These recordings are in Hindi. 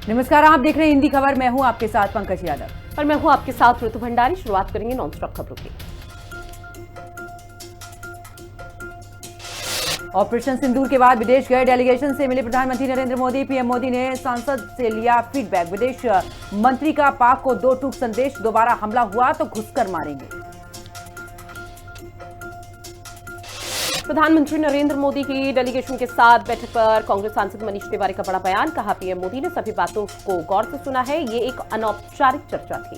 नमस्कार, आप देख रहे हैं हिंदी खबर। मैं हूं आपके साथ पंकज यादव और मैं हूं आपके साथ ऋतु भंडारी। शुरुआत करेंगे नॉन स्टॉप खबरों की। ऑपरेशन सिंदूर के बाद विदेश गए डेलीगेशन से मिले प्रधानमंत्री नरेंद्र मोदी। पीएम मोदी ने सांसद से लिया फीडबैक। विदेश मंत्री का पाक को 2 टूक संदेश, दोबारा हमला हुआ तो घुसकर मारेंगे। प्रधानमंत्री नरेंद्र मोदी की डेलीगेशन के साथ बैठक पर कांग्रेस सांसद मनीष तिवारी का बड़ा बयान। कहा, पीएम मोदी ने सभी बातों को गौर से सुना है, ये एक अनौपचारिक चर्चा थी।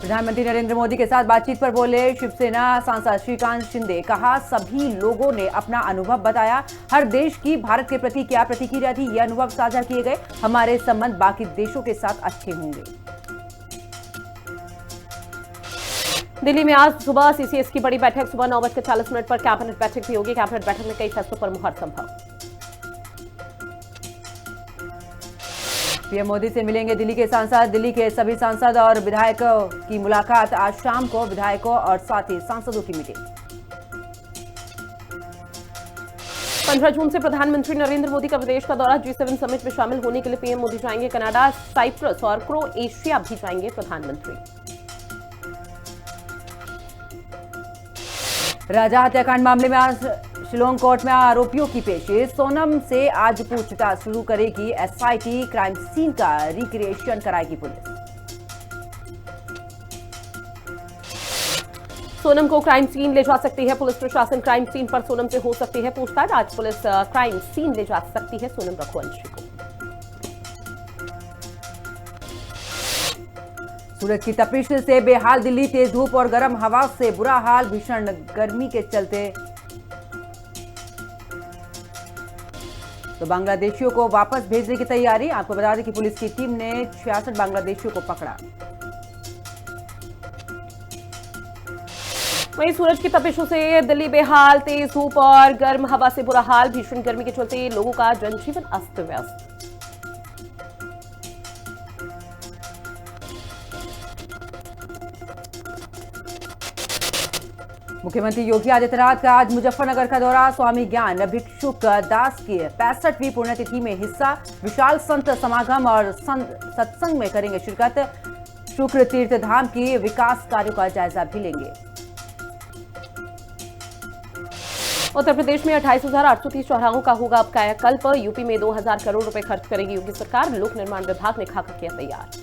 प्रधानमंत्री नरेंद्र मोदी के साथ बातचीत पर बोले शिवसेना सांसद श्रीकांत शिंदे। कहा, सभी लोगों ने अपना अनुभव बताया। हर देश की भारत के प्रति क्या प्रतिक्रिया थी, ये अनुभव साझा किए गए। हमारे संबंध बाकी देशों के साथ अच्छे होंगे। दिल्ली में आज सुबह सीसीएस की बड़ी बैठक। सुबह 9:40 पर कैबिनेट बैठक भी होगी। कैबिनेट बैठक में कई फैसलों पर मुहर संभव। पीएम मोदी से मिलेंगे दिल्ली के सांसद। दिल्ली के सभी सांसद और विधायकों की मुलाकात। आज शाम को विधायकों और साथ ही सांसदों की मीटिंग। 15 जून से प्रधानमंत्री नरेंद्र मोदी का विदेश का दौरा। G7 समिट में शामिल होने के लिए पीएम मोदी जाएंगे कनाडा, साइप्रस और क्रोएशिया भी जाएंगे प्रधानमंत्री। राजा हत्याकांड मामले में आज शिलोंग कोर्ट में आरोपियों की पेशी। सोनम से आज पूछताछ शुरू करेगी एसआईटी। क्राइम सीन का रिक्रिएशन कराएगी पुलिस। सोनम को क्राइम सीन ले जा सकती है पुलिस प्रशासन। क्राइम सीन पर सोनम से हो सकती है पूछताछ। आज पुलिस क्राइम सीन ले जा सकती है सोनम रघुवंशी को। सूरज की तपिश से बेहाल दिल्ली। तेज धूप और गर्म हवा से बुरा हाल। भीषण गर्मी के चलते तो बांग्लादेशियों को वापस भेजने की तैयारी। आपको बता दें कि पुलिस की टीम ने 66 बांग्लादेशियों को पकड़ा। वहीं सूरज की तपिशों से दिल्ली बेहाल। तेज धूप और गर्म हवा से बुरा हाल। भीषण गर्मी के चलते लोगों का जनजीवन अस्त व्यस्त। मुख्यमंत्री योगी आदित्यनाथ का आज मुजफ्फरनगर का दौरा। स्वामी ज्ञान भिक्षुक दास की 65वीं पुण्यतिथि में हिस्सा। विशाल संत समागम और सत्संग में करेंगे शिरकत। शुक्र तीर्थ धाम की विकास कार्यों का जायजा भी लेंगे। उत्तर प्रदेश में 28,830 चौराहों का होगा अब कायाकल्प। यूपी में 2,000 करोड़ रुपए खर्च करेगी योगी सरकार। लोक निर्माण विभाग ने खाका किया तैयार।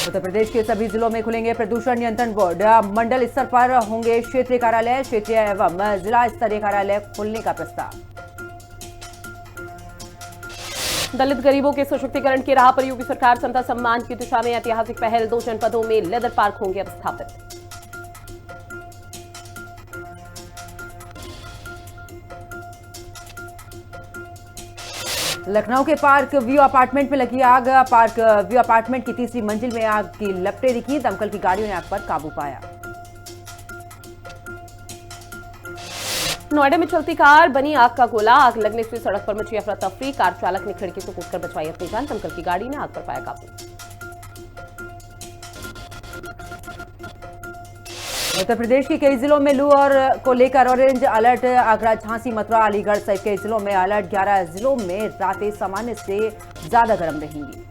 उत्तर प्रदेश के सभी जिलों में खुलेंगे प्रदूषण नियंत्रण बोर्ड। मंडल स्तर पर होंगे क्षेत्रीय कार्यालय। क्षेत्रीय एवं जिला स्तरीय कार्यालय खोलने का प्रस्ताव। दलित गरीबों के सशक्तिकरण की राह पर योगी सरकार। समता सम्मान की दिशा में ऐतिहासिक पहल। 2 जनपदों में लेदर पार्क होंगे अब स्थापित। लखनऊ के पार्क व्यू अपार्टमेंट में लगी आग। पार्क व्यू अपार्टमेंट की 3री मंजिल में आग की लपटें दिखी। दमकल की गाड़ियों ने आग पर काबू पाया। नोएडा में चलती कार बनी आग का गोला। आग लगने से सड़क पर मची अफरा तफरी। कार चालक ने खिड़की से कूदकर बचाई अपनी जान। दमकल की गाड़ी ने आग पर पाया काबू। उत्तर प्रदेश के कई जिलों में लू को लेकर ऑरेंज अलर्ट। आगरा, झांसी, मथुरा, अलीगढ़ सहित कई जिलों में अलर्ट। 11 जिलों में रातें सामान्य से ज्यादा गर्म रहेंगी।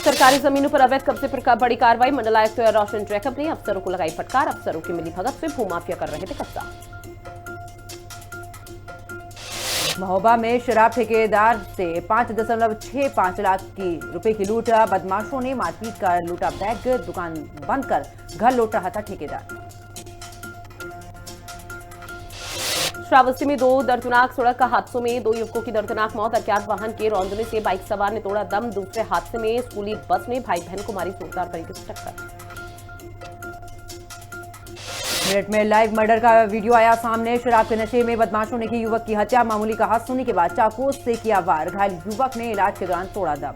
सरकारी जमीनों पर अवैध कब्जे पर बड़ी कार्रवाई। मंडलायुक्त रोशन जैकब ने अफसरों को लगाई फटकार। अफसरों की मिलीभगत से भूमाफिया कर रहे थे कब्जा। महोबा में शराब ठेकेदार से 5.65 लाख रुपए की लूट। बदमाशों ने मारपीट कर लूटा बैग। दुकान बंद कर घर लौट रहा था ठेकेदार। श्रावस्ती में 2 दर्दनाक सड़क हादसों में 2 युवकों की दर्दनाक मौत। अज्ञात वाहन के रौंदने से बाइक सवार ने तोड़ा दम। दूसरे हादसे में स्कूली बस ने भाई बहन को मारी जोरदार तरीके से टक्कर। मेरठ में लाइव मर्डर का वीडियो आया सामने। शराब के नशे में बदमाशों ने की युवक की हत्या। मामूली का हादसों के बाद चाकू से किया वार। घायल युवक ने इलाज के दौरान तोड़ा दम।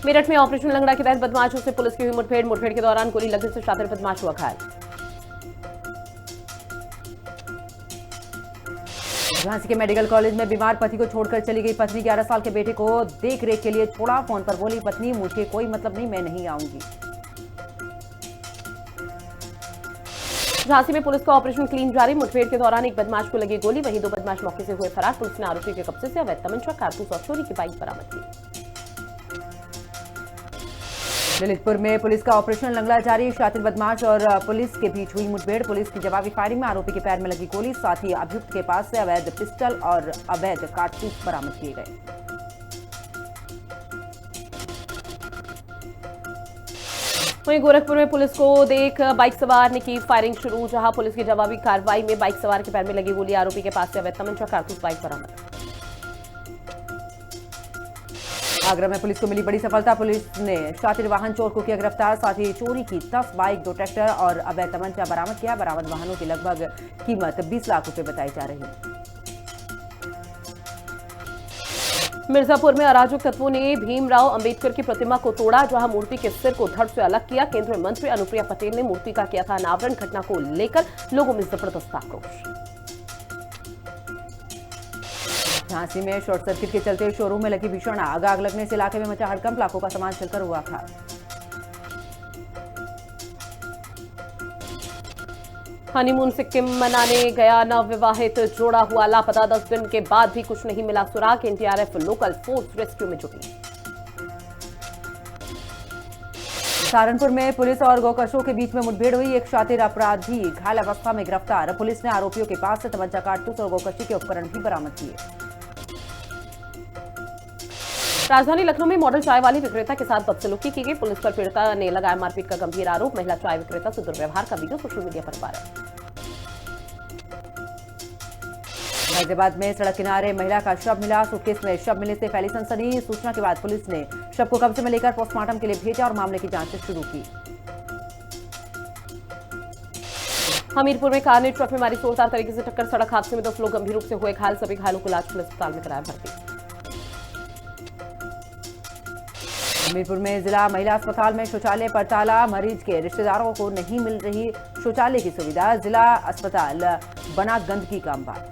मेरठ में ऑपरेशन लंगड़ा के तहत बदमाशों से पुलिस की हुई मुठभेड़ के दौरान गोली लगने से शातिर बदमाश हुआ घायल। झांसी के मेडिकल कॉलेज में बीमार पति को छोड़कर चली गई पत्नी। 11 साल के बेटे को देख रेख के लिए छोड़ा। फोन पर बोली पत्नी, मुझे कोई मतलब नहीं, मैं नहीं आऊंगी। झांसी में पुलिस का ऑपरेशन क्लीन जारी। मुठभेड़ के दौरान एक बदमाश को लगी गोली, वहीं 2 बदमाश मौके से हुए फरार। पुलिस ने आरोपी के कब्जे से अवैध तमंचा, कारतूस और चोरी की बाइक बरामद की। ललितपुर में पुलिस का ऑपरेशन लंगड़ा जारी। शातिर बदमाश और पुलिस के बीच हुई मुठभेड़। पुलिस की जवाबी फायरिंग में आरोपी के पैर में लगी गोली, साथ ही अभियुक्त के पास से अवैध पिस्टल और अवैध कारतूस बरामद किए गए। वहीं गोरखपुर में पुलिस को देख बाइक सवार ने की फायरिंग शुरू। जहां पुलिस की जवाबी कार्रवाई में बाइक सवार के पैर में लगी गोली, आरोपी के पास से अवैध तमंचा, कारतूस, बाइक बरामद। आगरा में पुलिस को मिली बड़ी सफलता। पुलिस ने शातिर वाहन चोर को किया गिरफ्तार, साथ ही चोरी की 10 बाइक, 2 ट्रैक्टर और अवैध तमंचा बरामद किया। बरामद वाहनों की लगभग कीमत 20 लाख रुपए बताई जा रही है। मिर्जापुर में अराजक तत्वों ने भीमराव अंबेडकर की प्रतिमा को तोड़ा, जहां मूर्ति के सिर को धड़ से अलग किया। केंद्रीय मंत्री अनुप्रिया पटेल ने मूर्ति का किया था अनावरण। घटना को लेकर लोगों में जबरदस्त आक्रोश। झांसी में शॉर्ट सर्किट के चलते शोरूम में लगी भीषण आग। आग लगने से इलाके में मचा हड़कंप, लाखों का सामान जलकर हुआ खाक। हनीमून सिक्किम मनाने गया नवविवाहित जोड़ा हुआ लापता। 10 दिन के बाद भी कुछ नहीं मिला सुराग। एनडीआरएफ लोकल फोर्स रेस्क्यू में जुटी। सहारनपुर में पुलिस और गोकशों के बीच में मुठभेड़ हुई। एक शातिर अपराधी घायल अवस्था में गिरफ्तार। पुलिस ने आरोपियों के पास से तमंचा, कारतूस और गोकशी के उपकरण भी बरामद किए। राजधानी लखनऊ में मॉडल चाय वाली विक्रेता के साथ बदसलूकी की गई। पुलिस पर पीड़िता ने लगाया मारपीट का गंभीर आरोप। महिला चाय विक्रेता से दुर्व्यवहार का वीडियो सोशल मीडिया पर वायरल। गाजियाबाद में सड़क किनारे महिला का शव मिला। सूटकेस में शव मिलने से फैली सनसनी। सूचना के बाद पुलिस ने शव को कब्जे में लेकर पोस्टमार्टम के लिए भेजा और मामले की जांच शुरू की। हमीरपुर में कार ने ट्रक में मारी जोरदार तरीके से टक्कर। सड़क हादसे में 10 लोग गंभीर रूप से हुए घायल। सभी घायलों को इलाज के लिए अस्पताल में कराया भर्ती। हमीरपुर में जिला महिला अस्पताल में शौचालय पर ताला। मरीज के रिश्तेदारों को नहीं मिल रही शौचालय की सुविधा। जिला अस्पताल बना गंदगी का अंबार।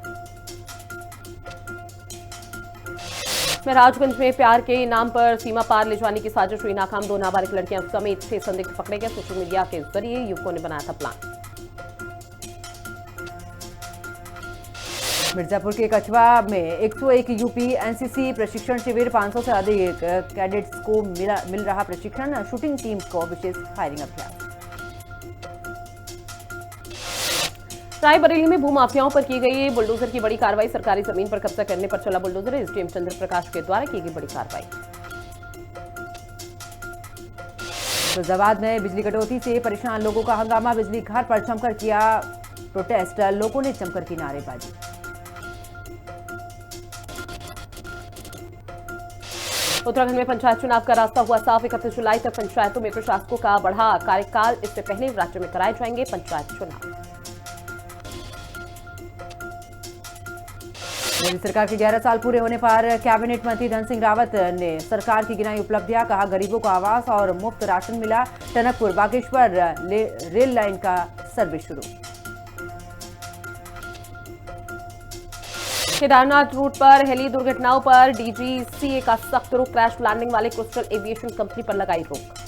महराजगंज में प्यार के नाम पर सीमा पार ले जाने की साजिश हुई नाकाम। 2 नाबालिग लड़कियां समेत 6 संदिग्ध पकड़े गए। सोशल मीडिया के जरिए युवकों ने बनाया था प्लान। मिर्जापुर के कछवा में 101 यूपी एनसीसी प्रशिक्षण शिविर। 500 से अधिक कैडेट्स को मिल रहा प्रशिक्षण। शूटिंग टीम को विशेष फायरिंग अभ्यास। रायबरेली में भूमाफियाओं पर की गई बुलडोजर की बड़ी कार्रवाई। सरकारी जमीन पर कब्जा करने पर चला बुलडोजर। एसडीएम चंद्र प्रकाश के द्वारा की गई बड़ी कार्रवाई। फिरोजाबाद में बिजली कटौती से परेशान लोगों का हंगामा। बिजली घर पर जमकर किया प्रोटेस्ट। लोगों ने जमकर की नारेबाजी। उत्तराखंड में पंचायत चुनाव का रास्ता हुआ साफ। 31 जुलाई तक पंचायतों में प्रशासकों का बढ़ा कार्यकाल। इससे पहले राज्य में कराए जाएंगे पंचायत चुनाव। मोदी सरकार के 11 साल पूरे होने पर कैबिनेट मंत्री धन सिंह रावत ने सरकार की गिनाई उपलब्धियां। कहा गरीबों को आवास और मुफ्त राशन मिला। टनकपुर बागेश्वर रेल लाइन का सर्विस शुरू। केदारनाथ रूट पर हेली दुर्घटनाओं पर डीजीसीए का सख्त रुख। क्रैश लैंडिंग वाले क्रिस्टल एविएशन कंपनी पर लगाई रोक।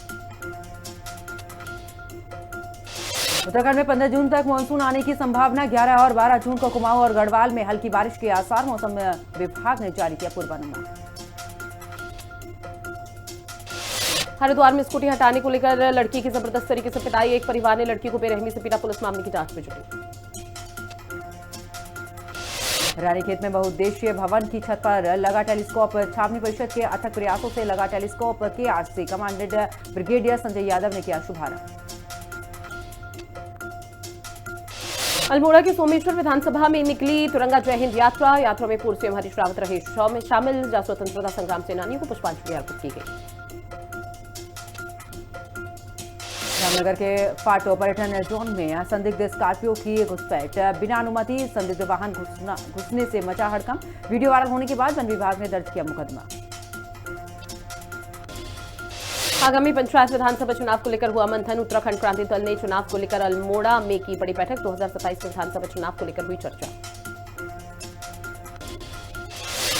उत्तराखंड में 15 जून तक मानसून आने की संभावना। 11 और 12 जून को कुमाऊं और गढ़वाल में हल्की बारिश के आसार। मौसम विभाग ने जारी किया पूर्वानुमान। हरिद्वार में स्कूटी हटाने को लेकर लड़की की जबरदस्त तरीके से पिटाई। एक परिवार ने लड़की को बेरहमी से पीटा। पुलिस मामले की जांच में जुटी। रानीखेत में बहुउद्देशीय भवन की छत पर लगा टेलीस्कोप। छावनी परिषद के अथक प्रयासों से लगा telescope. KRC commandant brigadier Sanjay Yadav ने किया शुभारंभ। अल्मोड़ा के सोमेश्वर विधानसभा में निकली तिरंगा जय हिंद यात्रा। यात्रा में पूर्व सीएम हरीश रावत रहे शामिल। जहां स्वतंत्रता संग्राम सेनानियों को पुष्पांजलि अर्पित की गई। रामनगर के फाटो पर्यटन जोन में संदिग्ध स्कॉर्पियो की घुसपैठ। बिना अनुमति संदिग्ध वाहन घुसने से मचा हड़कंप। वीडियो वायरल होने के बाद वन विभाग ने दर्ज किया मुकदमा। आगामी पंचायत विधानसभा चुनाव को लेकर हुआ मंथन। उत्तराखंड क्रांति दल ने चुनाव को लेकर अल्मोड़ा में की बड़ी बैठक। 2027 विधानसभा चुनाव को लेकर हुई चर्चा।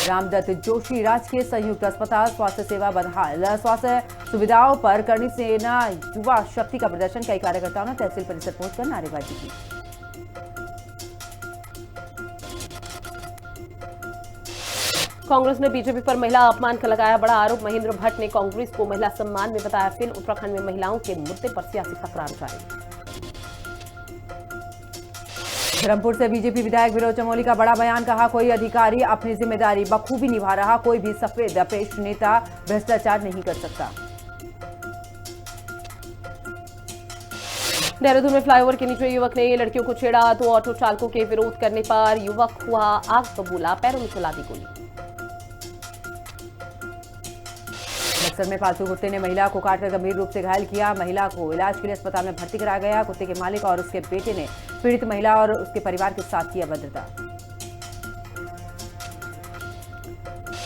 रामदत्त जोशी राजकीय संयुक्त अस्पताल स्वास्थ्य सेवा बदहाल। स्वास्थ्य सुविधाओं पर करनी सेना युवा शक्ति का प्रदर्शन। कई कार्यकर्ताओं ने तहसील परिसर पहुंचकर नारेबाजी की। कांग्रेस ने बीजेपी पर महिला अपमान का लगाया बड़ा आरोप। महेंद्र भट्ट ने कांग्रेस को महिला सम्मान में बताया फेल। उत्तराखंड में महिलाओं के मुद्दे पर सियासी तकरार जारी। धर्मपुर से बीजेपी विधायक विनोद चमोली का बड़ा बयान, कहा कोई अधिकारी अपनी जिम्मेदारी बखूबी निभा रहा, कोई भी सफेद पेश नेता भ्रष्टाचार नहीं कर सकता। देहरादून में फ्लाईओवर के नीचे युवक ने लड़कियों को छेड़ा तो ऑटो चालकों के विरोध करने पर युवक हुआ आग बबूला, पैरों में चला दी गोली। बक्सर में पालतू कुत्ते ने महिला को काटकर गंभीर रूप से घायल किया। महिला को इलाज के लिए अस्पताल में भर्ती कराया गया। कुत्ते के मालिक और उसके बेटे ने पीड़ित महिला और उसके परिवार के साथ की अभद्रता।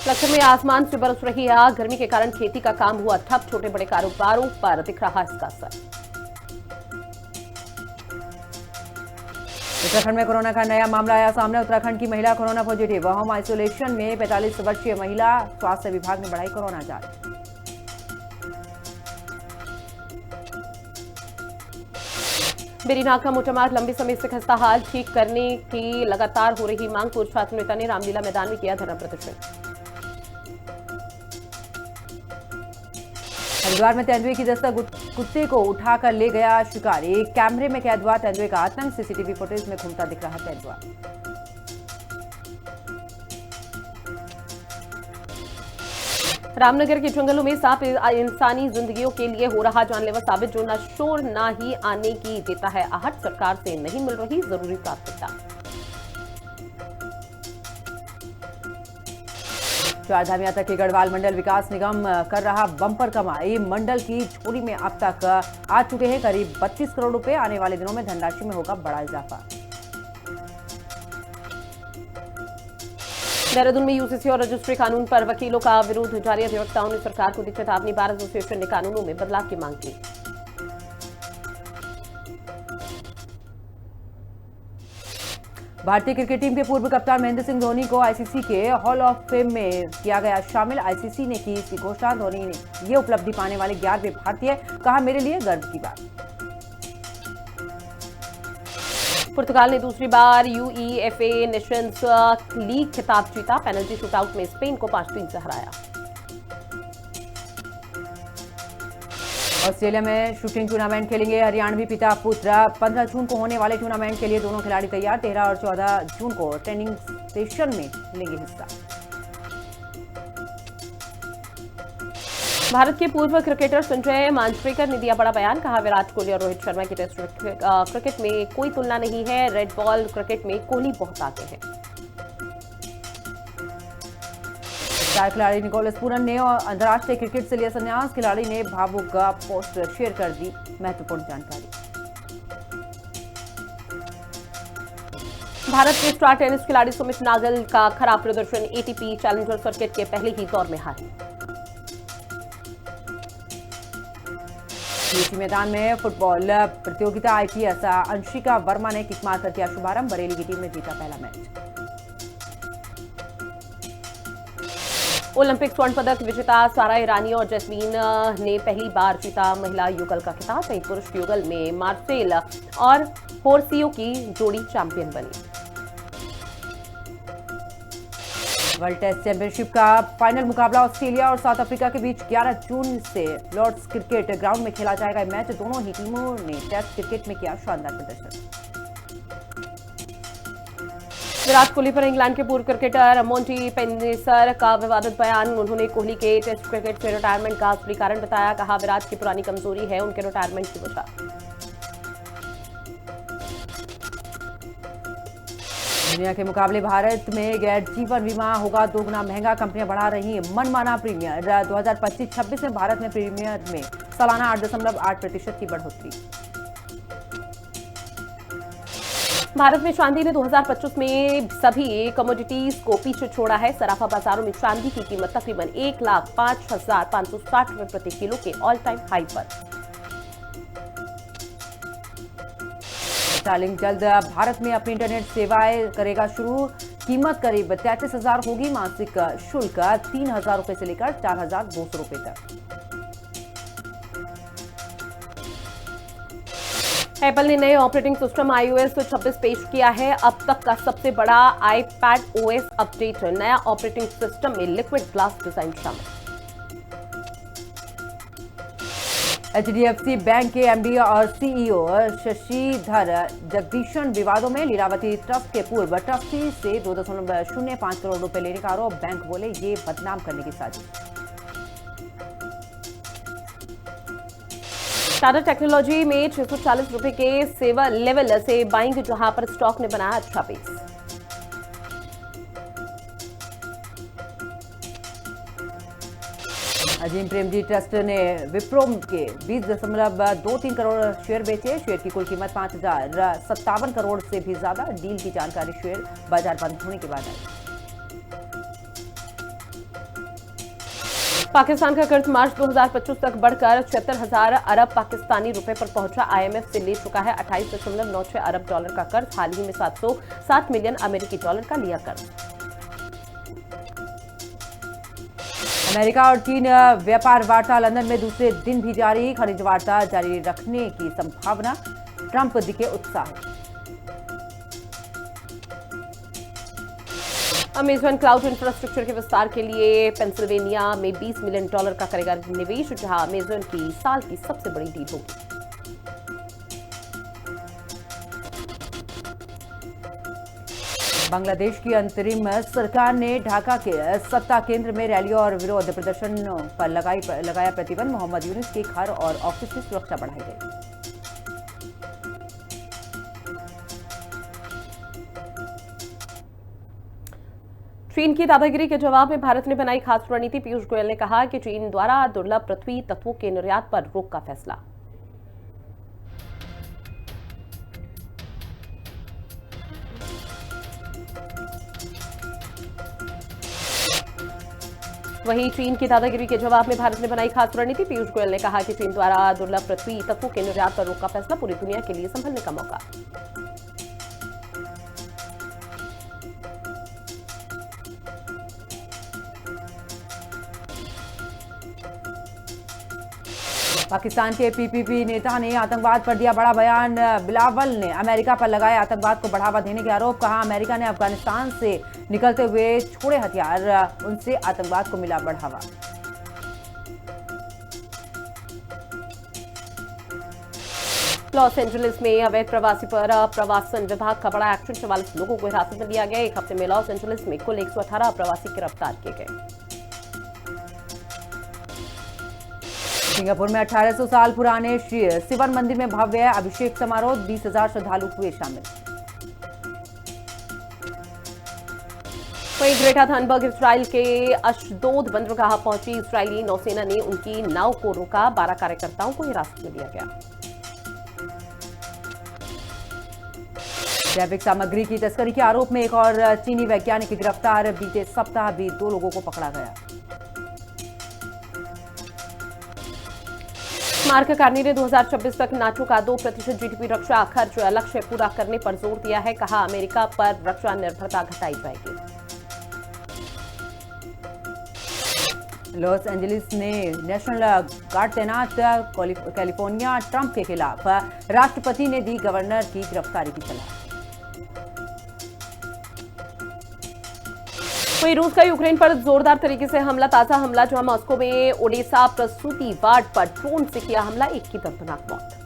बक्सर में आसमान से बरस रही आग, गर्मी के कारण खेती का काम हुआ ठप। छोटे बड़े कारोबारों पर दिख रहा इसका असर। उत्तराखंड में कोरोना का नया मामला आया सामने। उत्तराखंड की महिला कोरोना पॉजिटिव, होम आइसोलेशन में 45 वर्षीय महिला। स्वास्थ्य विभाग ने बढ़ाई कोरोना जांच। बेरीनाग का मोटा मार्ग लंबे समय से खस्ता हाल, ठीक करने की लगातार हो रही मांग। पूर्व छात्र नेता ने रामलीला मैदान में किया धरना प्रदर्शन। हरिद्वार में तेंदुए की दस्तक, कुत्ते को उठाकर ले गया शिकारी। कैमरे में कैद हुआ तेंदुए का आतंक। सीसीटीवी फुटेज में घूमता दिख रहा तेंदुआ। रामनगर के जंगलों में सांप इंसानी जिंदगियों के लिए हो रहा जानलेवा साबित। जो न शोर न ही आने की देता है आहट, सरकार से नहीं मिल रही जरूरी प्राथमिकता। चारधाम यात्रा के गढ़वाल मंडल विकास निगम कर रहा बम्पर कमाई। मंडल की झोली में अब तक आ चुके हैं करीब 32 करोड़ रुपए। आने वाले दिनों में धनराशि में होगा बड़ा इजाफा। देहरादून में यूसीसी और रजिस्ट्री कानून पर वकीलों का विरोध जारी। अधिवक्ताओं ने सरकार को दी चेतावनी। बार एसोसिएशन ने कानूनों में बदलाव की मांग की। भारतीय क्रिकेट टीम के पूर्व कप्तान महेंद्र सिंह धोनी को आईसीसी के हॉल ऑफ फेम में किया गया शामिल। आईसीसी ने की इसकी घोषणा। धोनी ने ये उपलब्धि पाने वाले 11वें भारतीय, कहा मेरे लिए गर्व की बात। पुर्तगाल ने दूसरी बार यूईएफए नेशंस लीग खिताब जीता। पेनल्टी शूटआउट में स्पेन को 5-3 से हराया। ऑस्ट्रेलिया में शूटिंग टूर्नामेंट खेलेंगे हरियाणवी पिता पुत्र। 15 जून को होने वाले टूर्नामेंट के लिए दोनों खिलाड़ी तैयार। 13 और 14 जून को ट्रेनिंग सेशन में लेंगे हिस्सा। भारत के पूर्व क्रिकेटर संजय मांजरेकर ने दिया बड़ा बयान। कहा विराट कोहली और रोहित शर्मा की टेस्ट क्रिकेट में कोई तुलना नहीं है। रेड बॉल क्रिकेट में कोहली बहुत आगे है। स्टार खिलाड़ी निकोलस पूरन ने अंतर्राष्ट्रीय क्रिकेट से लिया संन्यास। खिलाड़ी ने भावुक पोस्ट शेयर कर दी महत्वपूर्ण जानकारी। भारत के स्टार टेनिस खिलाड़ी सुमित नागल का खराब प्रदर्शन। एटीपी चैलेंजर सर्किट के पहले ही दौर में हारे। यूपी मैदान में फुटबॉल प्रतियोगिता आईपीएस अंशिका वर्मा ने किक मारकर किया शुभारंभ। बरेली की टीम ने जीता पहला मैच। ओलंपिक स्वर्ण पदक विजेता सारा ईरानी और जैस्मीन ने पहली बार जीता महिला युगल का खिताब। वहीं पुरुष युगल में मार्सेल और होर्सियो की जोड़ी चैंपियन बनी। वर्ल्ड टेस्ट चैंपियनशिप का फाइनल मुकाबला ऑस्ट्रेलिया और साउथ अफ्रीका के बीच 11 जून से लॉर्ड्स क्रिकेट ग्राउंड में खेला जाएगा। मैच दोनों ही टीमों ने टेस्ट क्रिकेट में किया शानदार प्रदर्शन। विराट कोहली पर इंग्लैंड के पूर्व क्रिकेटर मोंटी पेनिसर का विवादित बयान। उन्होंने कोहली के टेस्ट क्रिकेट से रिटायरमेंट का असली कारण बताया। कहा विराट की पुरानी कमजोरी है उनके रिटायरमेंट की वजह। दुनिया के मुकाबले भारत में गैर जीवन बीमा होगा दोगुना महंगा। कंपनियां बढ़ा रही मनमाना प्रीमियर। 2025-26 में भारत में प्रीमियर में सालाना 8.8% की बढ़ोतरी। भारत में चांदी ने 2025 में सभी कमोडिटीज को पीछे छोड़ा है। सराफा बाजारों में चांदी की कीमत तकरीबन 1,05,560 रुपए प्रति किलो के ऑल टाइम हाई पर। स्टारलिंक जल्द भारत में अपनी इंटरनेट सेवाएं करेगा शुरू। कीमत करीब 33,000 होगी। मासिक शुल्क 3,000 रुपए से लेकर 4,200 रुपए तक। एप्पल ने नए ऑपरेटिंग सिस्टम iOS 26 पेश किया है। अब तक का सबसे बड़ा iPad OS अपडेट। नया ऑपरेटिंग सिस्टम में लिक्विड ग्लास डिजाइन शामिल। HDFC बैंक के एमडी और सीईओ शशिधर जगदीशन विवादों में। लीलावती ट्रस्ट के पूर्व ट्रस्टी से 2.05 करोड़ रुपए लेने का आरोप। बैंक बोले ये बदनाम करने की साजिश। टाटा टेक्नोलॉजी में 640 रुपए के सेवा लेवल से बाइंग, जहां पर स्टॉक ने बनाया अच्छा पेस। अजीम प्रेमजी ट्रस्ट ने विप्रो के 20.23 करोड़ शेयर बेचे। शेयर की कुल कीमत 5,057 करोड़ से भी ज्यादा। डील की जानकारी शेयर बाजार बंद होने के बाद आई। पाकिस्तान का कर्ज मार्च 2025 तक बढ़कर 76,000 अरब पाकिस्तानी रुपए पर पहुंचा। IMF से ले चुका है 28.96 अरब डॉलर का कर्ज। हाल ही में 707 मिलियन अमेरिकी डॉलर का लिया कर्ज। अमेरिका और चीन व्यापार वार्ता लंदन में दूसरे दिन भी जारी। खनिज वार्ता जारी रखने की संभावना। ट्रंप दिखे उत्साहित। अमेजन क्लाउड इंफ्रास्ट्रक्चर के विस्तार के लिए पेंसिल्वेनिया में $20 मिलियन का करेगा निवेश, जहां अमेजन की साल की सबसे बड़ी डील होगी। बांग्लादेश की अंतरिम सरकार ने ढाका के सत्ता केंद्र में रैलियों और विरोध प्रदर्शनों पर लगाया प्रतिबंध। मोहम्मद यूनुस के घर और ऑफिस की सुरक्षा बढ़ाई गई। चीन की दादागिरी के जवाब में भारत ने बनाई खास रणनीति। पीयूष गोयल ने कहा कि चीन द्वारा दुर्लभ पृथ्वी तत्वों के निर्यात पर रोक का फैसला। वहीं चीन की दादागिरी के जवाब में भारत ने बनाई खास रणनीति। पीयूष गोयल ने कहा कि चीन द्वारा दुर्लभ पृथ्वी तत्वों के निर्यात पर रोक का फैसला पूरी दुनिया के लिए संभलने का मौका। पाकिस्तान के पीपीपी नेता ने आतंकवाद पर दिया बड़ा बयान। बिलावल ने अमेरिका पर लगाए आतंकवाद को बढ़ावा देने के आरोप। कहा अमेरिका ने अफगानिस्तान से निकलते हुए छोड़े हथियार, उनसे आतंकवाद को मिला बढ़ावा। लॉस एंजलिस में अवैध प्रवासी पर प्रवासन विभाग का बड़ा एक्शन। 44 लोगों को हिरासत में लिया गया। एक हफ्ते में लॉस एंजलिस में कुल 118 प्रवासी गिरफ्तार किए गए। सिंगापुर में 1800 साल पुराने शिवन मंदिर में भव्य अभिषेक समारोह। 20,000 श्रद्धालु हुए शामिल। वहीं ग्रेटा थनबर्ग इजराइल के अशदोद बंदरगाह पहुंची। इजरायली नौसेना ने उनकी नाव को रोका। 12 कार्यकर्ताओं को हिरासत में लिया गया। जैविक सामग्री की तस्करी के आरोप में एक और चीनी वैज्ञानिक गिरफ्तार। बीते सप्ताह भी 2 लोगों को पकड़ा गया। मार्क कार्नी ने 2026 तक नाटो का 2% जीडीपी रक्षा खर्च लक्ष्य पूरा करने पर जोर दिया है। कहा अमेरिका पर रक्षा निर्भरता घटाई जाएगी। लॉस एंजलिस ने नेशनल गार्ड तैनात। कैलिफोर्निया ट्रंप के खिलाफ राष्ट्रपति ने दी गवर्नर की गिरफ्तारी की सलाह। वहीं रूस का यूक्रेन पर जोरदार तरीके से हमला। ताजा हमला जहां मॉस्को में ओडेसा प्रसूति वार्ड पर ड्रोन से किया हमला। एक की दर्दनाक मौत।